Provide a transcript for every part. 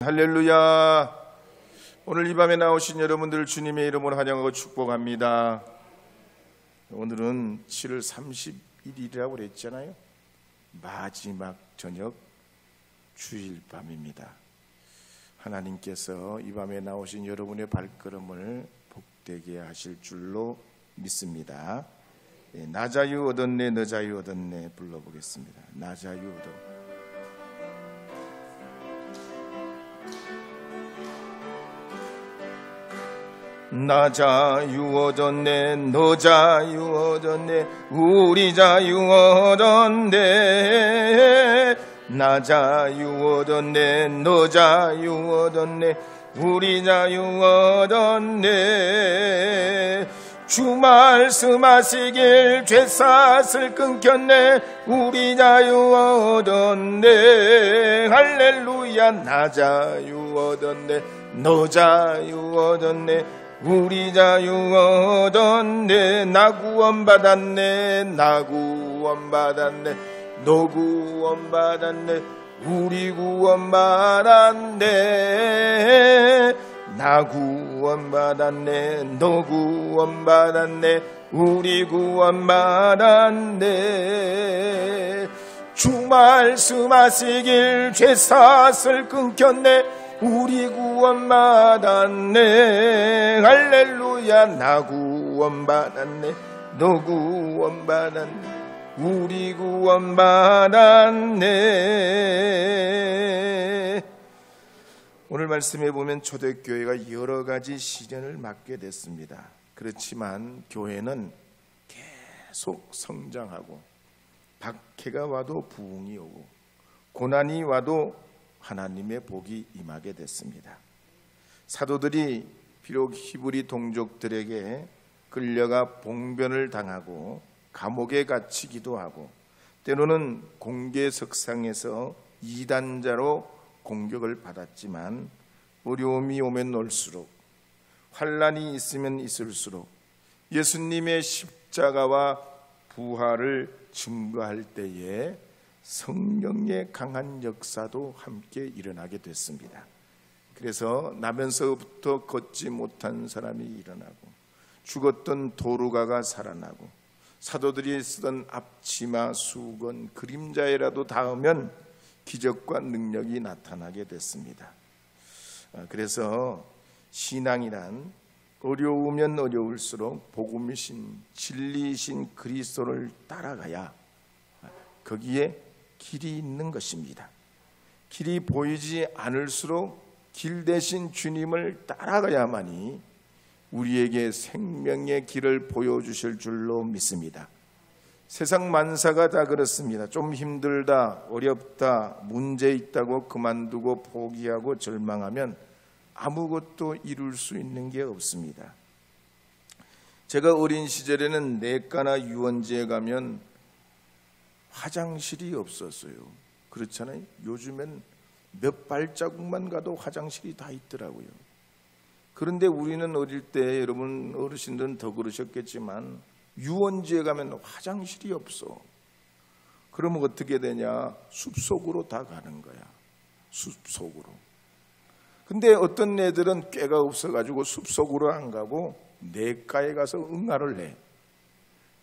할렐루야. 오늘 이 밤에 나오신 여러분들 주님의 이름으로 환영하고 축복합니다. 오늘은 7월 31일이라고 그랬잖아요. 마지막 저녁 주일 밤입니다. 하나님께서 이 밤에 나오신 여러분의 발걸음을 복되게 하실 줄로 믿습니다. 나 자유 얻었네 너 자유 얻었네 불러보겠습니다. 나 자유 얻었네. 나 자유 얻었네 너 자유 얻었네 우리 자유 얻었네. 나 자유 얻었네 너 자유 얻었네 우리 자유 얻었네. 주 말씀하시길 죄사슬 끊겼네 우리 자유 얻었네. 할렐루야. 나 자유 얻었네 너 자유 얻었네 우리 자유 얻었네. 나 구원받았네 나 구원받았네 너 구원받았네 우리 구원받았네. 나 구원받았네 너 구원받았네 우리 구원받았네. 주 말씀하시길 죄사슬 끊겼네 우리 구원받았네. 할렐루야. 나 구원받았네 너 구원받았네 우리 구원받았네. 오늘 말씀에 보면 초대교회가 여러 가지 시련을 맞게 됐습니다. 그렇지만 교회는 계속 성장하고 박해가 와도 부흥이 오고 고난이 와도 하나님의 복이 임하게 됐습니다. 사도들이 비록 히브리 동족들에게 끌려가 봉변을 당하고 감옥에 갇히기도 하고 때로는 공개 석상에서 이단자로 공격을 받았지만 어려움이 오면 올수록 환난이 있으면 있을수록 예수님의 십자가와 부활을 증거할 때에 성령의 강한 역사도 함께 일어나게 됐습니다. 그래서 나면서부터 걷지 못한 사람이 일어나고 죽었던 도루가가 살아나고 사도들이 쓰던 앞치마, 수건, 그림자에라도 닿으면 기적과 능력이 나타나게 됐습니다. 그래서 신앙이란 어려우면 어려울수록 복음이신 진리이신 그리스도를 따라가야 거기에 길이 있는 것입니다. 길이 보이지 않을수록 길 대신 주님을 따라가야만이 우리에게 생명의 길을 보여주실 줄로 믿습니다. 세상 만사가 다 그렇습니다. 좀 힘들다, 어렵다, 문제 있다고 그만두고 포기하고 절망하면 아무것도 이룰 수 있는 게 없습니다. 제가 어린 시절에는 내과나 유원지에 가면 화장실이 없었어요. 그렇잖아요. 요즘엔 몇 발자국만 가도 화장실이 다 있더라고요. 그런데 우리는 어릴 때, 여러분 어르신들은 더 그러셨겠지만 유원지에 가면 화장실이 없어. 그러면 어떻게 되냐? 숲속으로 다 가는 거야. 숲속으로. 근데 어떤 애들은 꾀가 없어가지고 숲속으로 안 가고 내과에 가서 응아를 해.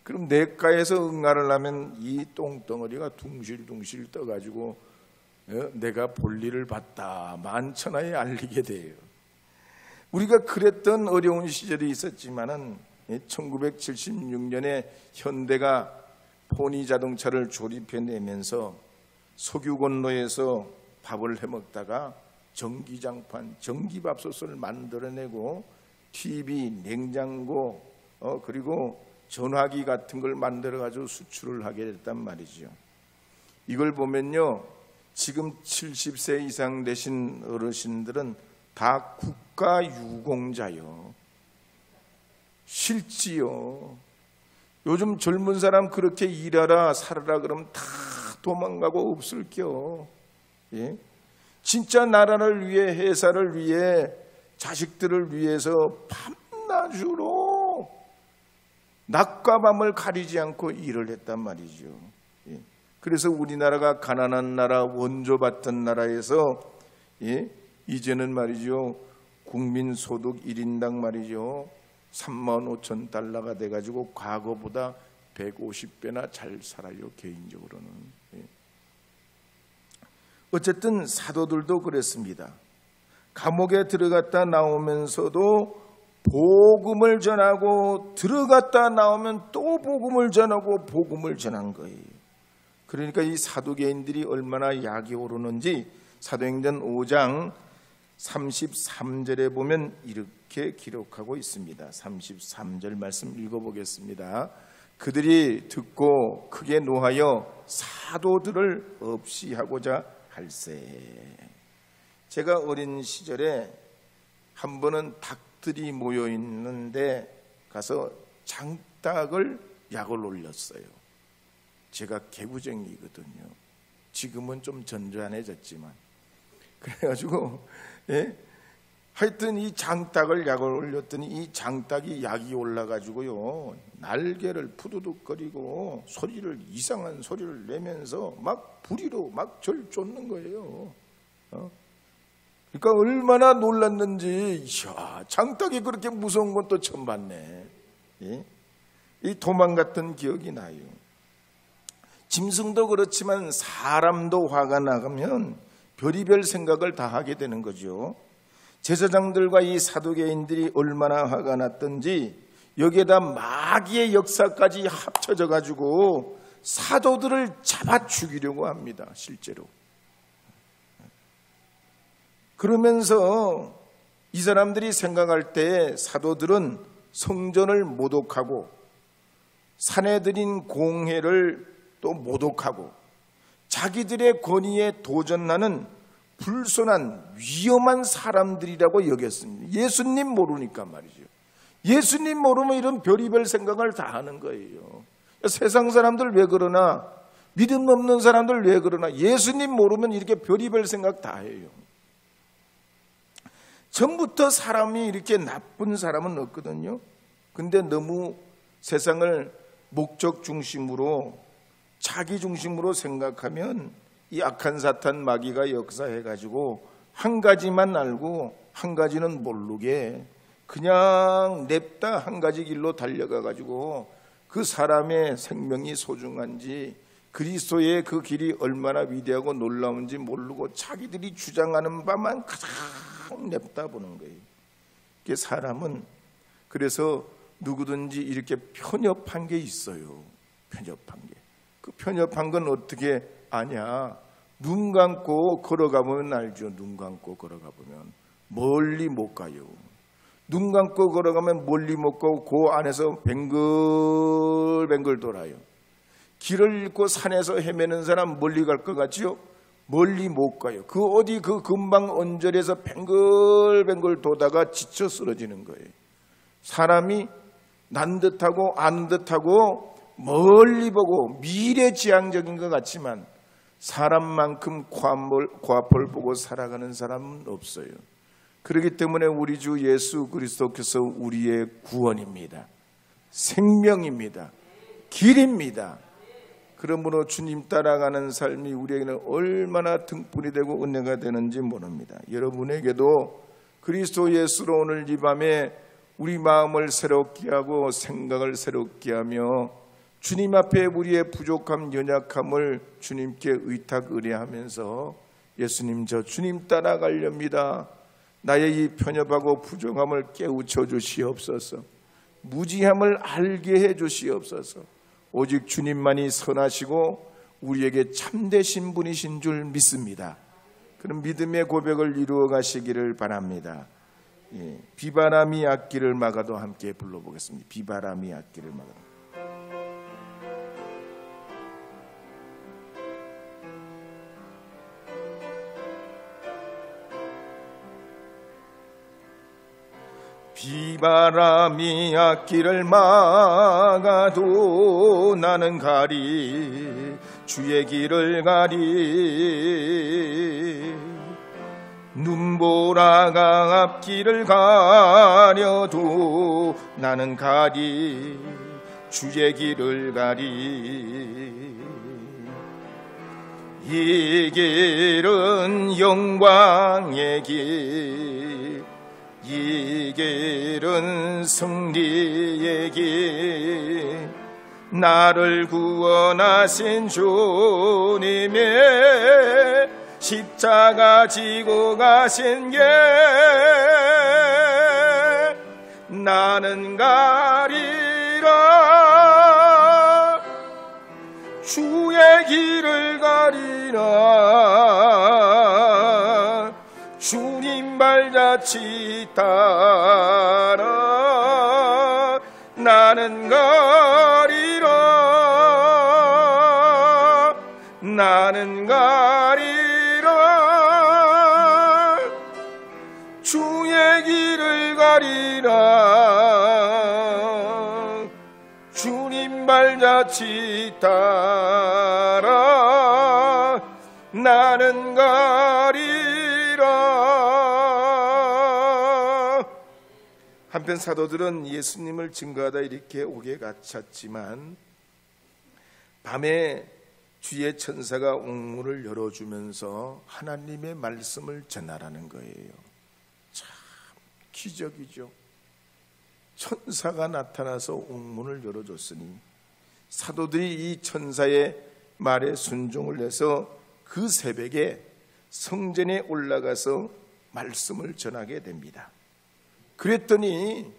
그럼 내과에서 응아를 하면 이 똥덩어리가 둥실둥실 떠가지고 내가 볼일을 봤다 만천하에 알리게 돼요. 우리가 그랬던 어려운 시절이 있었지만은 1976년에 현대가 포니 자동차를 조립해내면서 석유곤로에서 밥을 해먹다가 전기장판, 전기밥솥을 만들어내고 TV, 냉장고 그리고 전화기 같은 걸 만들어가지고 수출을 하게 됐단 말이죠. 이걸 보면요, 지금 70세 이상 되신 어르신들은 다 국가유공자요. 싫지요. 요즘 젊은 사람 그렇게 일하라 살아라 그러면 다 도망가고 없을겨. 예? 진짜 나라를 위해, 회사를 위해, 자식들을 위해서 밤낮으로 낮과 밤을 가리지 않고 일을 했단 말이죠. 예? 그래서 우리나라가 가난한 나라, 원조받던 나라에서 이제는 말이죠, 국민소득 1인당 말이죠 35,000달러가 돼가지고 과거보다 150배나 잘 살아요, 개인적으로는. 어쨌든 사도들도 그랬습니다. 감옥에 들어갔다 나오면서도 복음을 전하고, 들어갔다 나오면 또 복음을 전하고 복음을 전한 거예요. 그러니까 이 사두개인들이 얼마나 약이 오르는지 사도행전 5장 33절에 보면 이렇게 기록하고 있습니다. 33절 말씀 읽어보겠습니다. 그들이 듣고 크게 노하여 사도들을 없이 하고자 할세. 제가 어린 시절에 한 번은 닭들이 모여 있는데 가서 장닭을 약을 올렸어요. 제가 개구쟁이거든요. 지금은 좀 전전해졌지만. 그래가지고 하여튼 이 장닭을 약을 올렸더니 이 장닭이 약이 올라가지고요, 날개를 푸두둑거리고 이상한 소리를 내면서 막 부리로 막 절 쫓는 거예요. 그러니까 얼마나 놀랐는지, 이야, 장닭이 그렇게 무서운 건 또 처음 봤네. 이 도망갔던 기억이 나요. 짐승도 그렇지만 사람도 화가 나가면 별의별 생각을 다 하게 되는 거죠. 제사장들과 이 사두개인들이 얼마나 화가 났던지 여기에다 마귀의 역사까지 합쳐져 가지고 사도들을 잡아 죽이려고 합니다, 실제로. 그러면서 이 사람들이 생각할 때 사도들은 성전을 모독하고 산에 들인 공회를 또 모독하고 자기들의 권위에 도전하는 불손한 위험한 사람들이라고 여겼습니다. 예수님 모르니까 말이죠. 예수님 모르면 이런 별의별 생각을 다 하는 거예요. 세상 사람들 왜 그러나, 믿음 없는 사람들 왜 그러나, 예수님 모르면 이렇게 별의별 생각 다 해요. 처음부터 사람이 이렇게 나쁜 사람은 없거든요. 근데 너무 세상을 목적 중심으로, 자기 중심으로 생각하면 이 악한 사탄 마귀가 역사해가지고 한 가지만 알고 한 가지는 모르게 그냥 냅다 한 가지 길로 달려가가지고 그 사람의 생명이 소중한지, 그리스도의 그 길이 얼마나 위대하고 놀라운지 모르고 자기들이 주장하는 바만 그냥 냅다 보는 거예요. 이게 사람은 그래서 누구든지 이렇게 편협한 게 있어요. 편협한 게. 그 편협한 건 어떻게 아냐? 눈 감고 걸어가보면 알죠. 눈 감고 걸어가보면 멀리 못 가요. 눈 감고 걸어가면 멀리 못 가고 그 안에서 뱅글뱅글 돌아요. 길을 잃고 산에서 헤매는 사람 멀리 갈 것 같지요? 멀리 못 가요. 그 어디 그 근방 언저리에서 뱅글뱅글 도다가 지쳐 쓰러지는 거예요. 사람이 난 듯하고 아는 듯하고 멀리 보고 미래지향적인 것 같지만 사람만큼 코앞을 보고 살아가는 사람은 없어요. 그렇기 때문에 우리 주 예수 그리스도께서 우리의 구원입니다. 생명입니다. 길입니다. 그러므로 주님 따라가는 삶이 우리에게는 얼마나 등불이 되고 은혜가 되는지 모릅니다. 여러분에게도 그리스도 예수로 오늘 이 밤에 우리 마음을 새롭게 하고 생각을 새롭게 하며 주님 앞에 우리의 부족함, 연약함을 주님께 의탁 의뢰하면서 예수님, 저 주님 따라가렵니다. 나의 이 편협하고 부족함을 깨우쳐 주시옵소서. 무지함을 알게 해 주시옵소서. 오직 주님만이 선하시고 우리에게 참되신 분이신 줄 믿습니다. 그런 믿음의 고백을 이루어 가시기를 바랍니다. 비바람이 앞길을 막아도 함께 불러보겠습니다. 비바람이 앞길을 막아도. 비바람이 앞길을 막아도 나는 가리, 주의 길을 가리. 눈보라가 앞길을 가려도 나는 가리, 주의 길을 가리. 이 길은 영광의 길, 이 길은 승리의 길, 나를 구원하신 주님의 십자가 지고 가신 길, 나는 가리라, 주의 길을 가리라, 주님 발자취 따라 나는 가리라, 나는 가리라, 주의 길을 가리라, 주님 발자취 따라 나는 가리라. 한편 사도들은 예수님을 증거하다 이렇게 옥에 갇혔지만 밤에 주의 천사가 옥문을 열어주면서 하나님의 말씀을 전하라는 거예요. 참 기적이죠. 천사가 나타나서 옥문을 열어줬으니 사도들이 이 천사의 말에 순종을 해서 그 새벽에 성전에 올라가서 말씀을 전하게 됩니다. 그랬더니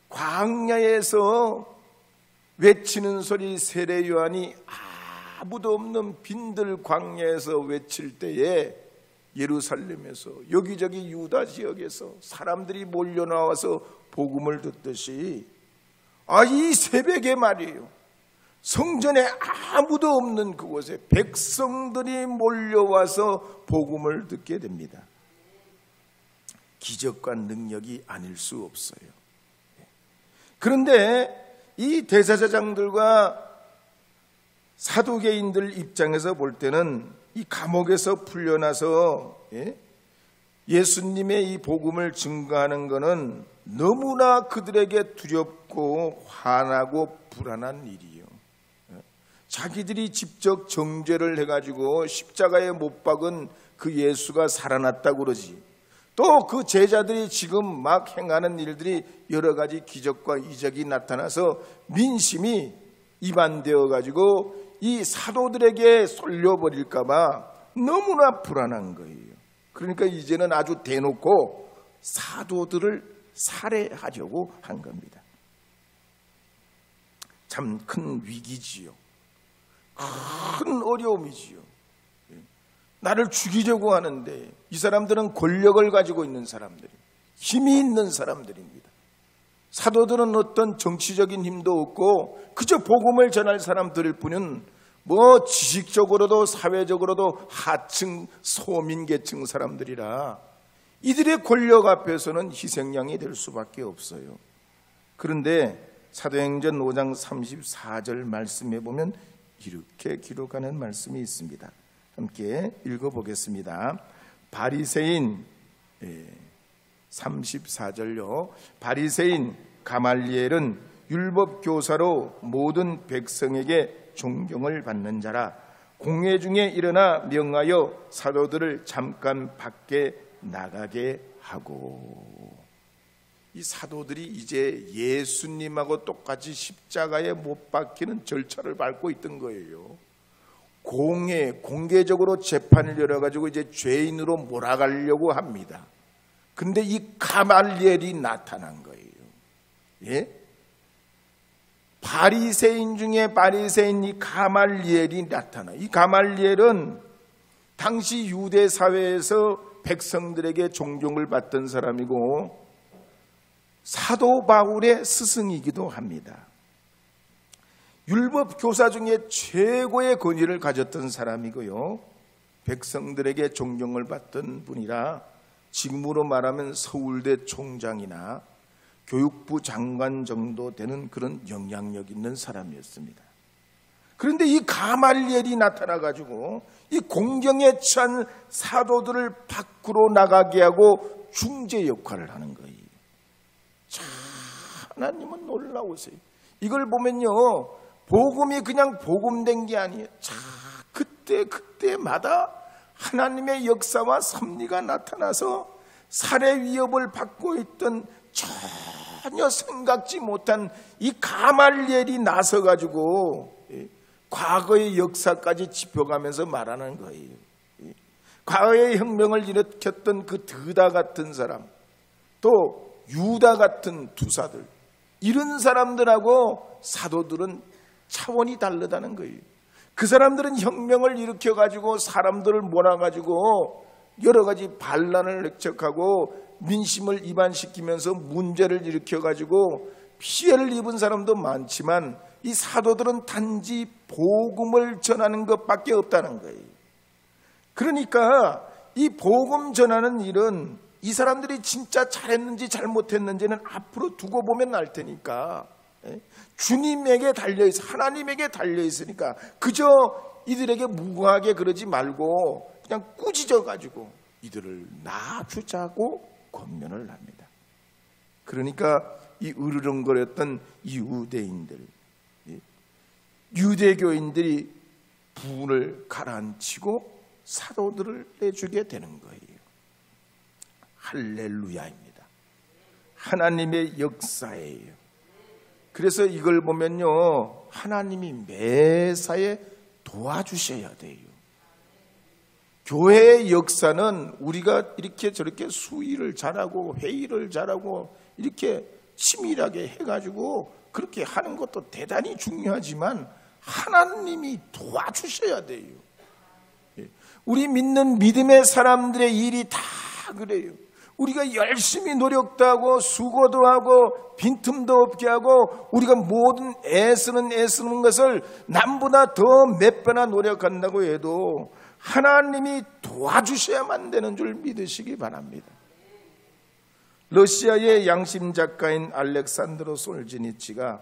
광야에서 외치는 소리, 세례 요한이 아무도 없는 빈들 광야에서 외칠 때에 예루살렘에서 여기저기 유다 지역에서 사람들이 몰려 나와서 복음을 듣듯이 이 새벽에 말이에요, 성전에 아무도 없는 그곳에 백성들이 몰려와서 복음을 듣게 됩니다. 기적과 능력이 아닐 수 없어요. 그런데 이 대제사장들과 사두개인들 입장에서 볼 때는 이 감옥에서 풀려나서 예수님의 이 복음을 증거하는 것은 너무나 그들에게 두렵고 화나고 불안한 일이에요. 자기들이 직접 정죄를 해가지고 십자가에 못 박은 그 예수가 살아났다고 그러지, 또 그 제자들이 지금 막 행하는 일들이 여러 가지 기적과 이적이 나타나서 민심이 이반되어 가지고 이 사도들에게 쏠려버릴까 봐 너무나 불안한 거예요. 그러니까 이제는 아주 대놓고 사도들을 살해하려고 한 겁니다. 참 큰 위기지요. 큰 어려움이지요. 나를 죽이려고 하는데 이 사람들은 권력을 가지고 있는 사람들이, 힘이 있는 사람들입니다. 사도들은 어떤 정치적인 힘도 없고 그저 복음을 전할 사람들일 뿐은 지식적으로도 사회적으로도 하층 소민계층 사람들이라 이들의 권력 앞에서는 희생양이 될 수밖에 없어요. 그런데 사도행전 5장 34절 말씀에 보면 이렇게 기록하는 말씀이 있습니다. 함께 읽어보겠습니다. 바리새인 34절요. 바리새인 가말리엘은 율법 교사로 모든 백성에게 존경을 받는 자라. 공회 중에 일어나 명하여 사도들을 잠깐 밖에 나가게 하고. 이 사도들이 이제 예수님하고 똑같이 십자가에 못 박히는 절차를 밟고 있던 거예요. 공개적으로 재판을 열어가지고 이제 죄인으로 몰아가려고 합니다. 근데 이 가말리엘이 나타난 거예요. 예? 바리새인 중에 바리새인 이 가말리엘이 나타나. 이 가말리엘은 당시 유대 사회에서 백성들에게 존경을 받던 사람이고 사도 바울의 스승이기도 합니다. 율법 교사 중에 최고의 권위를 가졌던 사람이고요, 백성들에게 존경을 받던 분이라 지금으로 말하면 서울대 총장이나 교육부 장관 정도 되는 그런 영향력 있는 사람이었습니다. 그런데 이 가말리엘이 나타나가지고 이 공경에 처한 사도들을 밖으로 나가게 하고 중재 역할을 하는 거예요. 자, 하나님은 놀라우세요. 이걸 보면요, 복음이 그냥 복음된 게 아니에요. 자, 그 그때마다 하나님의 역사와 섭리가 나타나서 살해 위협을 받고 있던 전혀 생각지 못한 이 가말리엘이 나서가지고 과거의 역사까지 짚어가면서 말하는 거예요. 과거의 혁명을 일으켰던 그 드다 같은 사람, 또 유다 같은 투사들, 이런 사람들하고 사도들은 차원이 다르다는 거예요. 그 사람들은 혁명을 일으켜가지고 사람들을 몰아가지고 여러 가지 반란을 획책하고 민심을 이반시키면서 문제를 일으켜가지고 피해를 입은 사람도 많지만 이 사도들은 단지 복음을 전하는 것밖에 없다는 거예요. 그러니까 이 복음 전하는 일은 이 사람들이 진짜 잘했는지 잘못했는지는 앞으로 두고 보면 알 테니까 주님에게 달려있어, 하나님에게 달려있으니까 그저 이들에게 무고하게 그러지 말고 그냥 꾸짖어가지고 이들을 놔주자고 권면을 합니다. 그러니까 이 으르렁거렸던 이 유대인들, 유대교인들이 분을 가라앉히고 사도들을 내주게 되는 거예요. 할렐루야입니다. 하나님의 역사예요. 그래서 이걸 보면요, 하나님이 매사에 도와주셔야 돼요. 교회의 역사는 우리가 이렇게 저렇게 수의를 잘하고 회의를 잘하고 이렇게 치밀하게 해가지고 그렇게 하는 것도 대단히 중요하지만 하나님이 도와주셔야 돼요. 우리 믿는 믿음의 사람들의 일이 다 그래요. 우리가 열심히 노력도 하고 수고도 하고 빈틈도 없게 하고 우리가 모든 애쓰는 것을 남보다 더 몇 배나 노력한다고 해도 하나님이 도와주셔야만 되는 줄 믿으시기 바랍니다. 러시아의 양심 작가인 알렉산드로 솔지니치가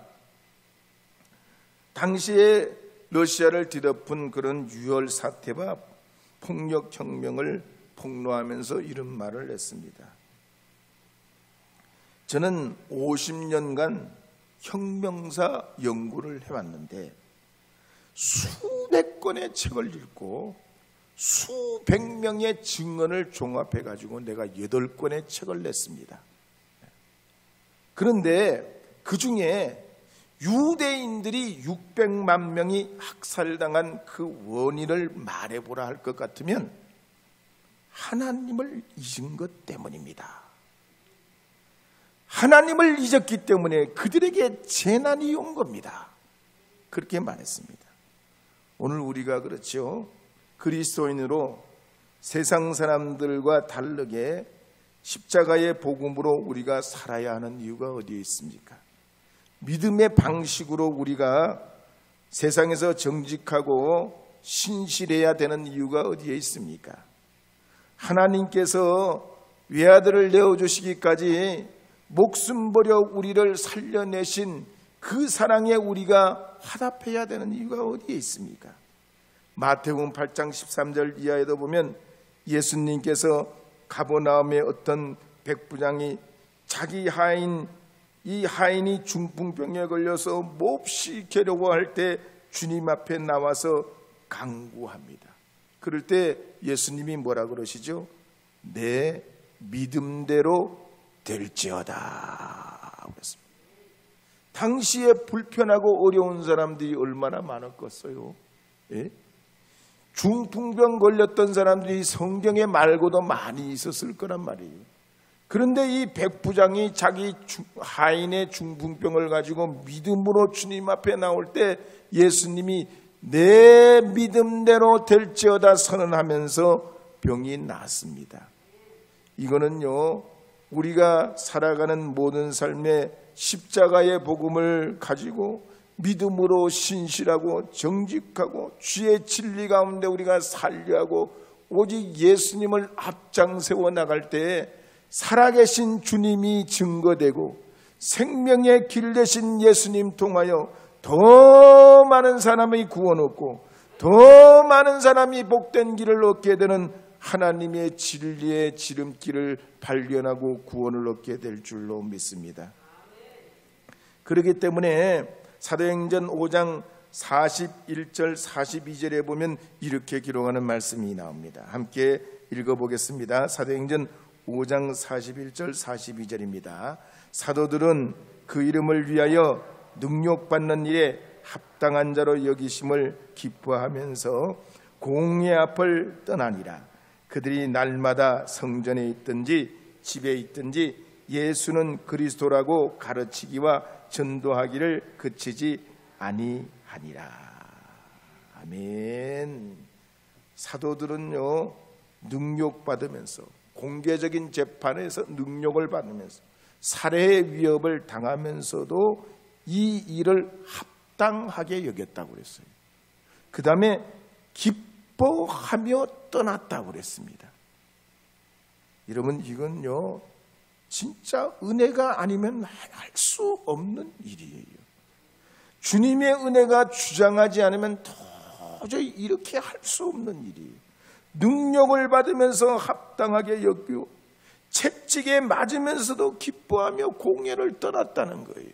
당시에 러시아를 뒤덮은 그런 유혈 사태와 폭력혁명을 폭로하면서 이런 말을 했습니다. 저는 50년간 혁명사 연구를 해왔는데 수백 권의 책을 읽고 수백 명의 증언을 종합해가지고 내가 8권의 책을 냈습니다. 그런데 그 중에 유대인들이 600만 명이 학살당한 그 원인을 말해보라 할 것 같으면 하나님을 잊은 것 때문입니다. 하나님을 잊었기 때문에 그들에게 재난이 온 겁니다. 그렇게 말했습니다. 오늘 우리가 그렇죠. 그리스도인으로 세상 사람들과 다르게 십자가의 복음으로 우리가 살아야 하는 이유가 어디에 있습니까? 믿음의 방식으로 우리가 세상에서 정직하고 신실해야 되는 이유가 어디에 있습니까? 하나님께서 외아들을 내어주시기까지 목숨 버려 우리를 살려내신 그 사랑에 우리가 화답해야 되는 이유가 어디에 있습니까? 마태복음 8장 13절 이하에도 보면 예수님께서 가버나움의 어떤 백부장이 자기 하인, 이 하인이 중풍병에 걸려서 몹시 괴로워할 때 주님 앞에 나와서 간구합니다. 그럴 때 예수님이 뭐라 그러시죠? 내 믿음대로 될지어다 그랬습니다. 당시에 불편하고 어려운 사람들이 얼마나 많았겠어요. 예? 중풍병 걸렸던 사람들이 성경에 말고도 많이 있었을 거란 말이에요. 그런데 이 백부장이 자기 하인의 중풍병을 가지고 믿음으로 주님 앞에 나올 때 예수님이 내 믿음대로 될지어다 선언하면서 병이 낫습니다. 이거는요, 우리가 살아가는 모든 삶에 십자가의 복음을 가지고 믿음으로 신실하고 정직하고 주의 진리 가운데 우리가 살려하고 오직 예수님을 앞장세워 나갈 때 살아계신 주님이 증거되고 생명의 길 되신 예수님 통하여 더 많은 사람이 구원 얻고 더 많은 사람이 복된 길을 얻게 되는 하나님의 진리의 지름길을 발견하고 구원을 얻게 될 줄로 믿습니다. 그렇기 때문에 사도행전 5장 41절 42절에 보면 이렇게 기록하는 말씀이 나옵니다. 함께 읽어보겠습니다. 사도행전 5장 41절 42절입니다. 사도들은 그 이름을 위하여 능력받는 일에 합당한 자로 여기심을 기뻐하면서 공회 앞을 떠나니라. 그들이 날마다 성전에 있든지 집에 있든지 예수는 그리스도라고 가르치기와 전도하기를 그치지 아니하니라. 아멘. 사도들은요, 능력받으면서 공개적인 재판에서 능력을 받으면서 살해의 위협을 당하면서도 이 일을 합당하게 여겼다고 그랬어요. 그 다음에 기뻐하며 떠났다고 그랬습니다. 여러분, 이건요 진짜 은혜가 아니면 할 수 없는 일이에요. 주님의 은혜가 주장하지 않으면 도저히 이렇게 할 수 없는 일이에요. 능력을 받으면서 합당하게 여기고 채찍에 맞으면서도 기뻐하며 공회를 떠났다는 거예요.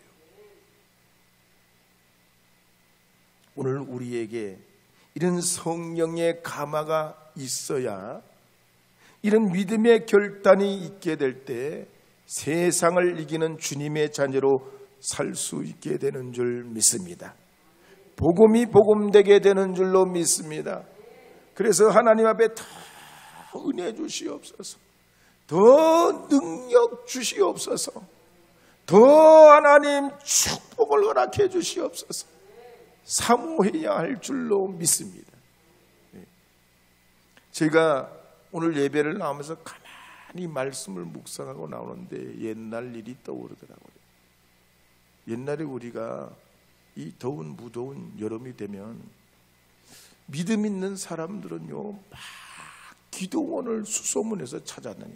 오늘 우리에게 이런 성령의 감화가 있어야, 이런 믿음의 결단이 있게 될 때 세상을 이기는 주님의 자녀로 살 수 있게 되는 줄 믿습니다. 복음이 복음되게 되는 줄로 믿습니다. 그래서 하나님 앞에 더 은혜 주시옵소서, 더 능력 주시옵소서, 더 하나님 축복을 허락해 주시옵소서 사모해야 할 줄로 믿습니다. 제가 오늘 예배를 나오면서 가만히 말씀을 묵상하고 나오는데 옛날 일이 떠오르더라고요. 옛날에 우리가 이 더운 무더운 여름이 되면 믿음 있는 사람들은요 막 기도원을 수소문해서 찾아다니.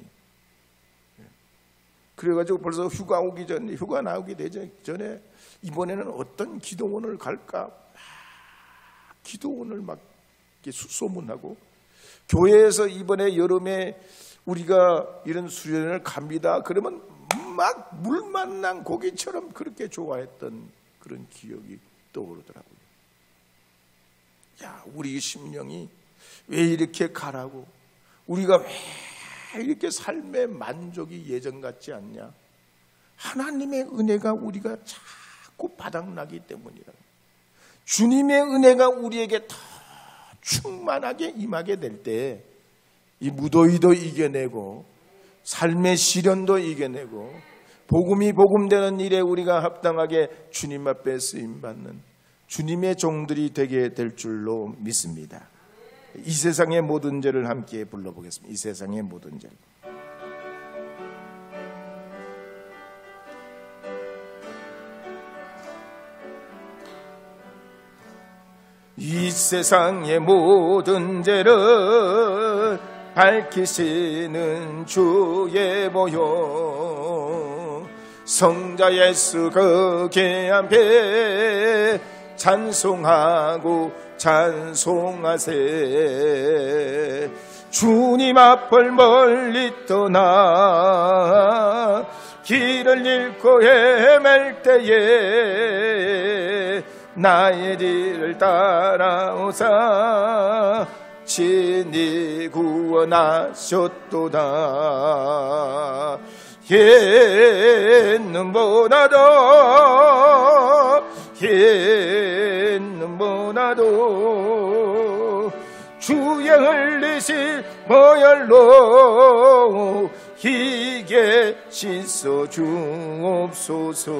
그래가지고 벌써 휴가 오기 전에, 휴가 나오기 전에 이번에는 어떤 기도원을 갈까 막 기도원을 막 수소문하고, 교회에서 이번에 여름에 우리가 이런 수련을 갑니다 그러면 막 물 만난 고기처럼 그렇게 좋아했던 그런 기억이 떠오르더라고요. 야, 우리 심령이 왜 이렇게 가라고, 우리가 왜 이렇게 삶의 만족이 예전 같지 않냐? 하나님의 은혜가 우리가 자꾸 바닥나기 때문이라. 주님의 은혜가 우리에게 더 충만하게 임하게 될 때 이 무더위도 이겨내고 삶의 시련도 이겨내고 복음이 복음되는 일에 우리가 합당하게 주님 앞에 쓰임받는 주님의 종들이 되게 될 줄로 믿습니다. 이 세상의 모든 죄를 함께 불러보겠습니다. 이 세상의 모든 죄. 이 세상의 모든 죄를 밝히시는 주의 모형 성자 예수 그 귀한 배 찬송하고 찬송하세. 주님 앞을 멀리 떠나 길을 잃고 헤맬 때에 나의 뒤를 따라오사 친히 구원하셨도다. hin는보나도 주의 흘리신 보혈로 희게 씻어 주옵소서.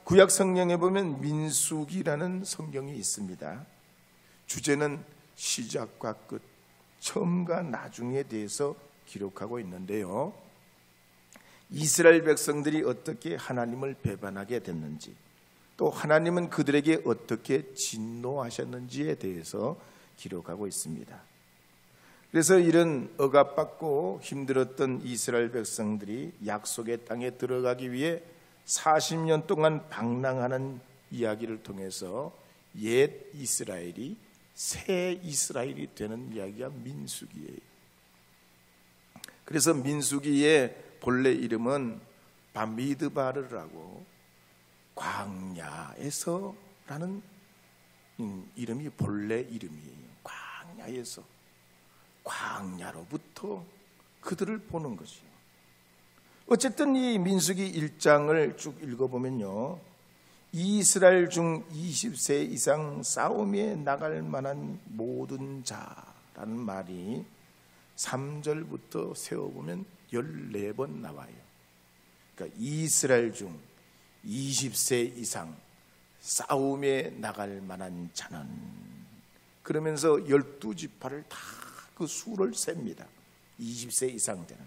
구약 성경에 보면 민수기라는 성경이 있습니다. 주제는 시작과 끝, 처음과 나중에 대해서 기록하고 있는데요, 이스라엘 백성들이 어떻게 하나님을 배반하게 됐는지, 또 하나님은 그들에게 어떻게 진노하셨는지에 대해서 기록하고 있습니다. 그래서 이런 억압받고 힘들었던 이스라엘 백성들이 약속의 땅에 들어가기 위해 40년 동안 방랑하는 이야기를 통해서 옛 이스라엘이 새 이스라엘이 되는 이야기가 민수기예요. 그래서 민수기의 본래 이름은 바미드바르라고, 광야에서라는 이름이 본래 이름이에요. 광야에서, 광야로부터 그들을 보는 것이요. 어쨌든 이 민수기 1장을 쭉 읽어보면요, 이스라엘 중 20세 이상 싸움에 나갈 만한 모든 자라는 말이 3절부터 세어보면 14번 나와요. 그러니까 이스라엘 중 20세 이상 싸움에 나갈 만한 자는, 그러면서 12지파를 다 그 수를 셉니다. 20세 이상 되는.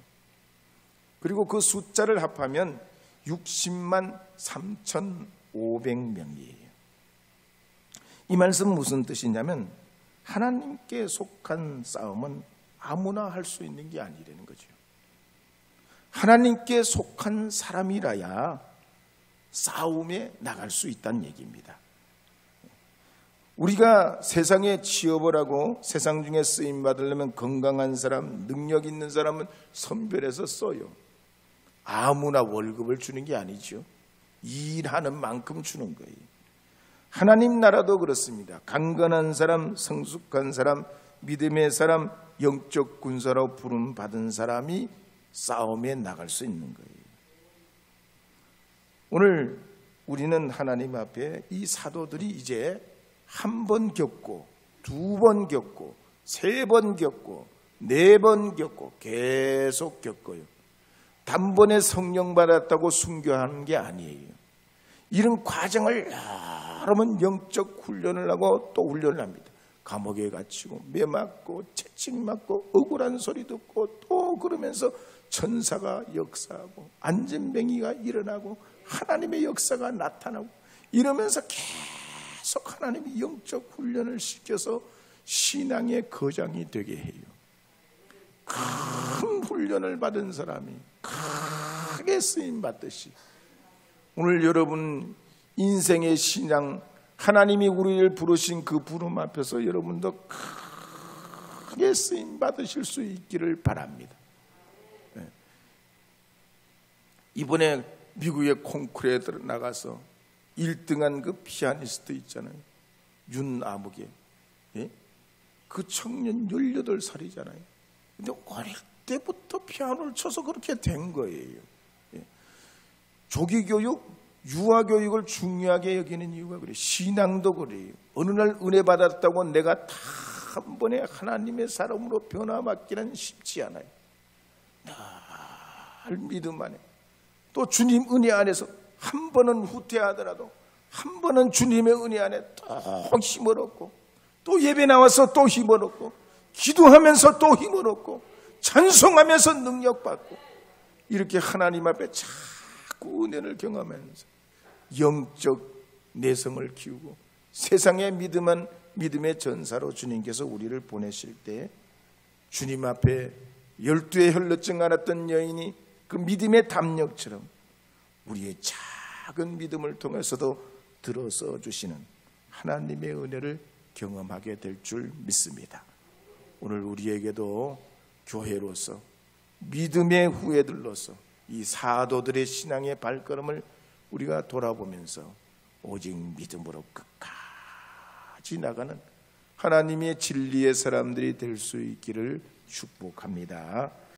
그리고 그 숫자를 합하면 60만 3,500명이에요. 이 말씀 무슨 뜻이냐면 하나님께 속한 싸움은 아무나 할 수 있는 게 아니라는 거죠. 하나님께 속한 사람이라야 싸움에 나갈 수 있다는 얘기입니다. 우리가 세상에 취업을 하고 세상 중에 쓰임 받으려면 건강한 사람, 능력 있는 사람은 선별해서 써요. 아무나 월급을 주는 게 아니죠. 일하는 만큼 주는 거예요. 하나님 나라도 그렇습니다. 강건한 사람, 성숙한 사람, 믿음의 사람, 영적 군사로 부름 받은 사람이 싸움에 나갈 수 있는 거예요. 오늘 우리는 하나님 앞에 이 사도들이 이제 한 번 겪고, 두 번 겪고, 세 번 겪고, 네 번 겪고, 계속 겪어요. 단번에 성령 받았다고 순교하는 게 아니에요. 이런 과정을 여러 번 영적 훈련을 하고 또 훈련을 합니다. 감옥에 갇히고 매 맞고 채찍 맞고 억울한 소리 듣고 또 그러면서 천사가 역사하고 안전뱅이가 일어나고 하나님의 역사가 나타나고 이러면서 계속 하나님이 영적 훈련을 시켜서 신앙의 거장이 되게 해요. 큰 훈련을 받은 사람이 크게 쓰임 받듯이 오늘 여러분 인생의 신앙, 하나님이 우리를 부르신 그 부름 앞에서 여러분도 크게 쓰임 받으실 수 있기를 바랍니다. 이번에 미국의 콩쿠르에 나가서 1등한 그 피아니스트 있잖아요. 윤아무개. 그 청년 18살이잖아요. 근데 어릴 때부터 피아노를 쳐서 그렇게 된 거예요. 조기교육, 유아교육을 중요하게 여기는 이유가 그래요. 신앙도 그래요. 어느 날 은혜 받았다고 내가 다 한 번에 하나님의 사람으로 변화받기는 쉽지 않아요. 늘 믿음 안에 또 주님 은혜 안에서 한 번은 후퇴하더라도 한 번은 주님의 은혜 안에 또 힘을 얻고 또 예배 나와서 또 힘을 얻고 기도하면서 또 힘을 얻고 찬송하면서 능력받고 이렇게 하나님 앞에 자꾸 은혜를 경험하면서 영적 내성을 키우고 세상의 믿음의 전사로 주님께서 우리를 보내실 때 주님 앞에 12의 혈루증 앓았던 여인이 그 믿음의 담력처럼 우리의 작은 믿음을 통해서도 들어서 주시는 하나님의 은혜를 경험하게 될 줄 믿습니다. 오늘 우리에게도 교회로서 믿음의 후예들로서 이 사도들의 신앙의 발걸음을 우리가 돌아보면서 오직 믿음으로 끝까지 나가는 하나님의 진리의 사람들이 될 수 있기를 축복합니다.